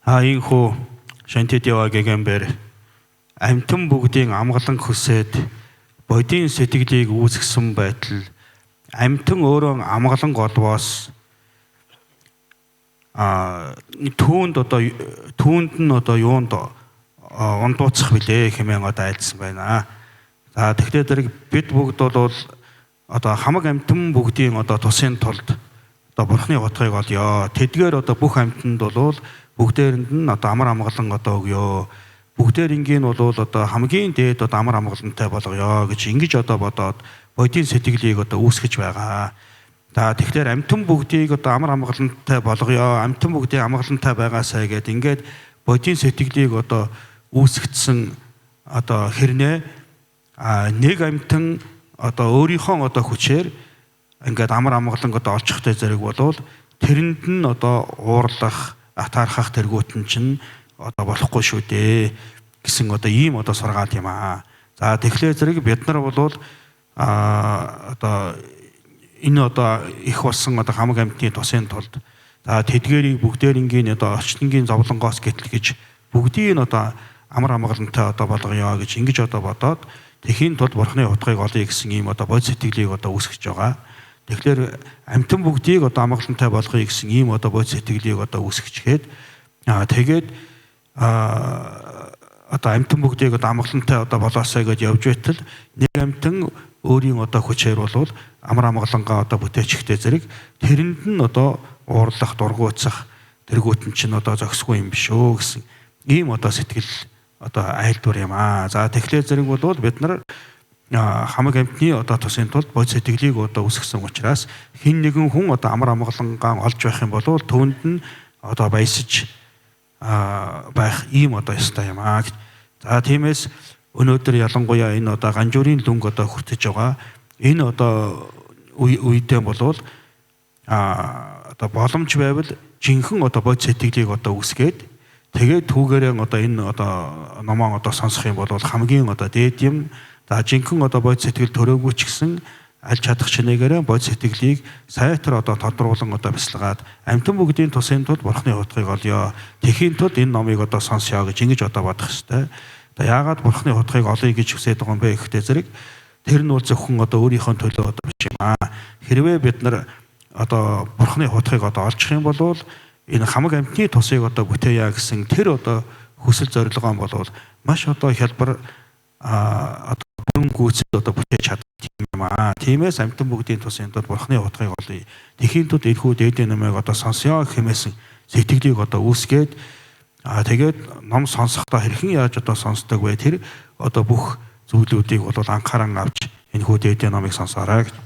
Инхүү Шантидява гэгэмбэр амьтан бүгдийн амгалан хүсээд бодийн сэтгэлийг үүсгэсэн байтал амьтан өөрөө амгалан голвоос түүнд нь одоо юунд ондууцах билээ хэмээн одоо айлдсан байна. За тэгэхээр зэрэг бид бүгд бол одоо хамаг амьтан бүгдийн одоо тусын тулд одоо бурхны утгыг олё. Тэдгээр одоо бүх амьтанд бол бүгдээрэнд нь одоо амар амгалан одоо өгөө. Бүгдээр ингийн бол одоо хамгийн дээд одоо амар амгалантай болгоё гэж ингэж одоо бодоод бодийн сэтгэлийг одоо үүсгэж байгаа. За тэгэхээр амьтан бүгдийг одоо амар амгалантай болгоё. Амьтан бүгдийн амгалантай байгаасаа гэдэг ингээд бодийн сэтгэлийг одоо үүсгэсэн одоо хэрнээ нэг амьтан одоо өөрийнхөө одоо хүчээр ингээд амар амгалан одоо олчихтой зэрэг болвол тэрэнд нь одоо уурлах атаархах тэргүүтэн чинь одоо болохгүй шүү дээ гэсэн одоо ийм одоо сургаал юм аа. За тэгэхээр зэрэг бид нар бол одоо энэ одоо их болсон одоо хамаг амьтны тусын тулд за тэдгээрийг бүгдээрингийн одоо орчнынгийн зовлонгоос гэтлгэж бүгдийг нь одоо амар амгалантай одоо болгоё гэж ингэж одоо бодоод тэхийн тулд бурхны утгыг олъё гэсэн ийм одоо бод сэтгэлийг одоо үүсгэж байгаа. Тэгэхээр амьтан бүгдийг одоо амгалантай болгоё гэсэн ийм одоо бод сэтгэлийг одоо үүсгэчгээд тэгээд одоо амьтан бүгдийг одоо амгалантай одоо болоосоо гэж явж байтал нэг амьтан өөрийн одоо хүчээр бол амар амгалангаа одоо бүтээчихтэй зэрэг тэрэнд нь одоо уурлах, дургуутсах тэргүүтэн чинь одоо зохисгүй юм биш үү гэсэн ийм одоо сэтгэл одоо айлдвар юм аа. За тэгэхээр зэрэг бол бид нар хамаг амьтны одоо тусын тулд бод сэтгэлийг одоо үүсгэсэн учраас хэн нэгэн хүн одоо амар амгалангаа олж байх юм бол түүнд нь одоо баясаж байх ийм одоо ёстой юм аа. За тиймээс өнөөдөр ялангуяа энэ одоо ганжуурын лүнг одоо хүртэж байгаа энэ одоо үедээ болвол одоо боломж байвал жинхэнэ одоо бод сэтгэлийг одоо үүсгээд тэгээд түүгээрээ одоо энэ одоо номоо одоо сонсох юм бол хамгийн одоо дээд юм. За жинхэнэ одоо бод сэтгэл төрөөгүй ч гэсэн аль чадах чинээгээрээ бод сэтгэлийг сайтар одоо тодруулан одоо бясалгаад амьтан бүгдийн тусын тулд бурхны утгыг олё. Тэхийн тулд энэ номыг одоо сонсё гэж ингэж одоо бодох ёстой. Яагаад бурхны утгыг олъё гэж хүсэж байгаа юм бэ гэхдээ зэрэг тэр нь бол зөвхөн одоо өөрийнхөө төлөө одоо биш юм аа. Хэрвээ бид нар одоо бурхны утгыг одоо олчих юм бол энэ хамаг амьтны тусыг одоо бүтээе гэсэн тэр одоо хүсэл зорилгоо бол маш одоо хялбар одоо бүрэн гүйцэд одоо бүтээж чаддаг юм аа. Тиймээс амьтан бүгдийн тусын тулд бурхны утгыг олъё. Тэхийн тулд энэхүү дээдийн номыг одоо сонсё хэмээсэн сэтгэлийг одоо үүсгээд тэгээд ном сонсохдоо хэрхэн яаж одоо сонсдог вэ? Тэр одоо бүх зүйлүүдийг бол анхааран авч энэхүү дээдийн номыг сонсоорой гэж